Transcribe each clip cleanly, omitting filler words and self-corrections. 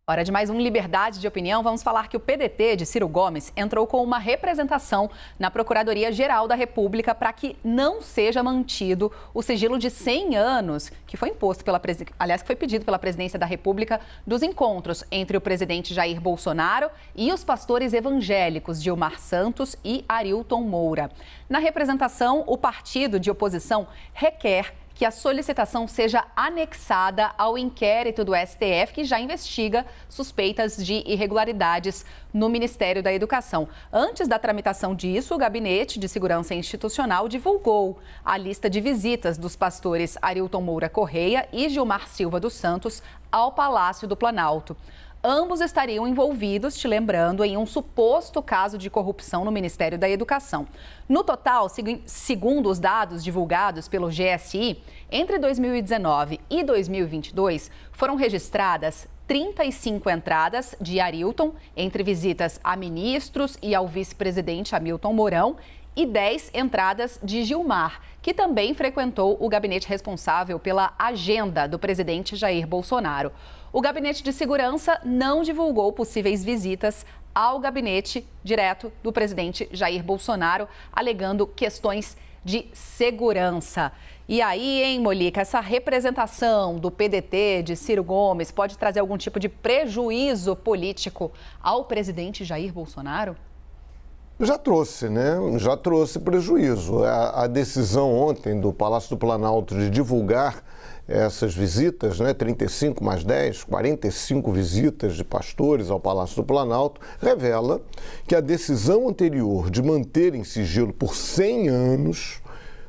Hora de mais um Liberdade de Opinião. Vamos falar que o PDT de Ciro Gomes entrou com uma representação na Procuradoria-Geral da República para que não seja mantido o sigilo de 100 anos que foi imposto que foi pedido pela Presidência da República dos encontros entre o presidente Jair Bolsonaro e os pastores evangélicos Gilmar Santos e Arilton Moura. Na representação, o partido de oposição requer que a solicitação seja anexada ao inquérito do STF, que já investiga suspeitas de irregularidades no Ministério da Educação. Antes da tramitação disso, o Gabinete de Segurança Institucional divulgou a lista de visitas dos pastores Arilton Moura Correia e Gilmar Silva dos Santos ao Palácio do Planalto. Ambos estariam envolvidos, te lembrando, em um suposto caso de corrupção no Ministério da Educação. No total, segundo os dados divulgados pelo GSI, entre 2019 e 2022, foram registradas 35 entradas de Arilton, entre visitas a ministros e ao vice-presidente Hamilton Mourão, e 10 entradas de Gilmar, que também frequentou o gabinete responsável pela agenda do presidente Jair Bolsonaro. O Gabinete de Segurança não divulgou possíveis visitas ao gabinete direto do presidente Jair Bolsonaro, alegando questões de segurança. E aí, hein, Molica, essa representação do PDT de Ciro Gomes pode trazer algum tipo de prejuízo político ao presidente Jair Bolsonaro? Já trouxe, né? Já trouxe prejuízo. A decisão ontem do Palácio do Planalto de divulgar essas visitas, né, 35 mais 10, 45 visitas de pastores ao Palácio do Planalto, revela que a decisão anterior de manter em sigilo por 100 anos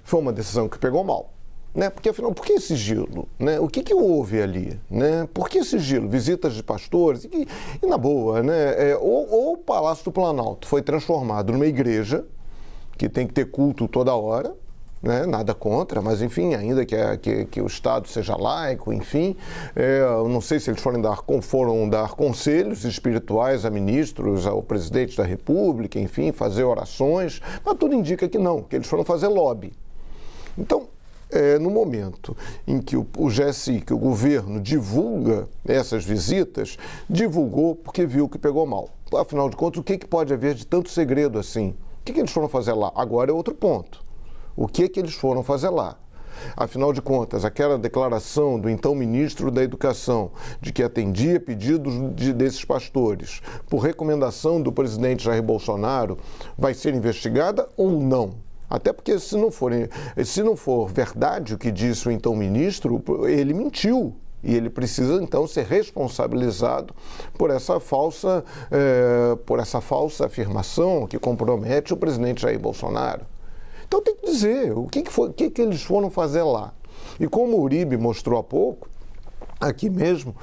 foi uma decisão que pegou mal. Né? Porque, afinal, por que sigilo? Né? O que houve ali? Né? Por que sigilo? Visitas de pastores? E na boa, né? Ou o Palácio do Planalto foi transformado numa igreja, que tem que ter culto toda hora, né? Nada contra, mas enfim, ainda que o Estado seja laico, enfim, eu não sei se eles foram dar conselhos espirituais a ministros, ao presidente da República, enfim, fazer orações, mas tudo indica que não, que eles foram fazer lobby. Então, no momento em que o GSI, que o governo divulga essas visitas, divulgou porque viu que pegou mal. Afinal de contas, o que pode haver de tanto segredo assim? O que eles foram fazer lá? Agora é outro ponto. O que eles foram fazer lá? Afinal de contas, aquela declaração do então ministro da Educação de que atendia pedidos desses pastores por recomendação do presidente Jair Bolsonaro vai ser investigada ou não? Até porque se não for verdade o que disse o então ministro, ele mentiu. E ele precisa, então, ser responsabilizado por essa falsa afirmação que compromete o presidente Jair Bolsonaro. Então tem que dizer o que eles foram fazer lá. E como o Uribe mostrou há pouco, aqui mesmo,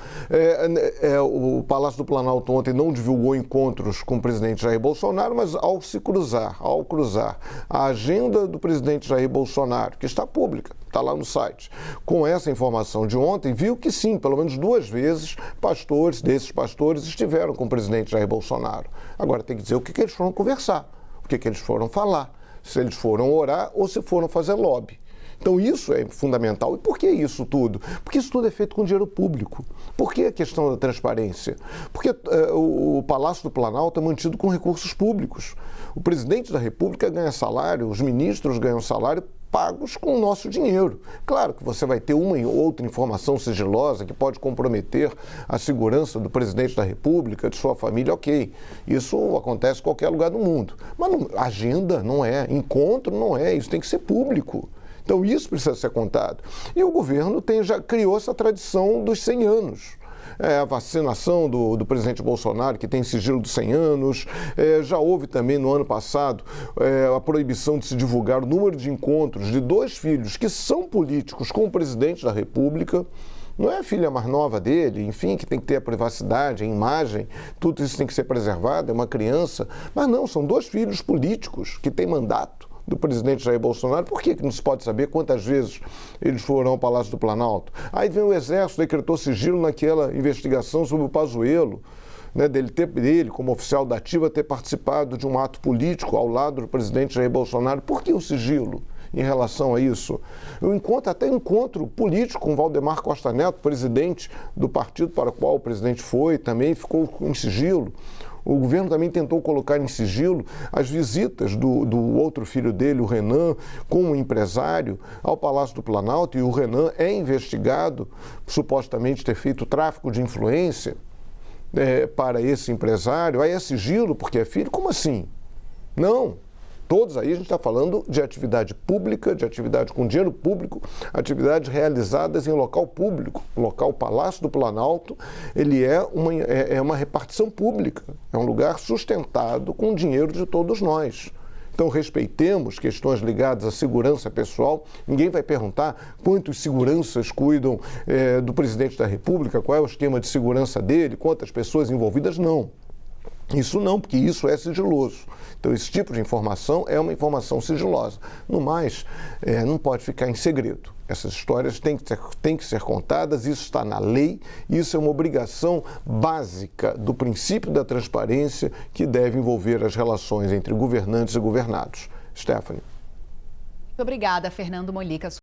o Palácio do Planalto ontem não divulgou encontros com o presidente Jair Bolsonaro, mas ao cruzar a agenda do presidente Jair Bolsonaro, que está pública, está lá no site, com essa informação de ontem, viu que sim, pelo menos 2 vezes, desses pastores estiveram com o presidente Jair Bolsonaro. Agora tem que dizer o que eles foram conversar, o que eles foram falar, se eles foram orar ou se foram fazer lobby. Então isso é fundamental. E por que isso tudo? Porque isso tudo é feito com dinheiro público. Por que a questão da transparência? Porque o Palácio do Planalto é mantido com recursos públicos. O presidente da República ganha salário, os ministros ganham salário pagos com o nosso dinheiro. Claro que você vai ter uma ou outra informação sigilosa que pode comprometer a segurança do presidente da República, de sua família, ok. Isso acontece em qualquer lugar do mundo. Mas agenda não é, encontro não é, isso tem que ser público. Então isso precisa ser contado. E o governo já criou essa tradição dos 100 anos. A vacinação do presidente Bolsonaro, que tem sigilo dos 100 anos. Já houve também no ano passado a proibição de se divulgar o número de encontros de 2 filhos que são políticos com o presidente da República. Não é a filha mais nova dele, enfim, que tem que ter a privacidade, a imagem, tudo isso tem que ser preservado, é uma criança. Mas não, são 2 filhos políticos que têm mandato do presidente Jair Bolsonaro. Por que não se pode saber quantas vezes eles foram ao Palácio do Planalto? Aí vem o Exército, decretou sigilo naquela investigação sobre o Pazuello, né, dele, como oficial da ativa, ter participado de um ato político ao lado do presidente Jair Bolsonaro. Por que o sigilo? em relação a isso. Eu até encontro político com Valdemar Costa Neto, presidente do partido para o qual o presidente foi, também ficou em sigilo. O governo também tentou colocar em sigilo as visitas do outro filho dele, o Renan, como empresário, ao Palácio do Planalto, e o Renan é investigado, supostamente ter feito tráfico de influência para esse empresário. Aí é sigilo porque é filho? Como assim? Não. Todos aí a gente está falando de atividade pública, de atividade com dinheiro público, atividades realizadas em local público. O local Palácio do Planalto, ele é uma repartição pública, é um lugar sustentado com o dinheiro de todos nós. Então, respeitemos questões ligadas à segurança pessoal. Ninguém vai perguntar quantos seguranças cuidam do presidente da República, qual é o esquema de segurança dele, quantas pessoas envolvidas, não. Isso não, porque isso é sigiloso. Então, esse tipo de informação é uma informação sigilosa. No mais, não pode ficar em segredo. Essas histórias têm que ser contadas, isso está na lei, isso é uma obrigação básica do princípio da transparência que deve envolver as relações entre governantes e governados. Stephanie. Muito obrigada, Fernando Molica.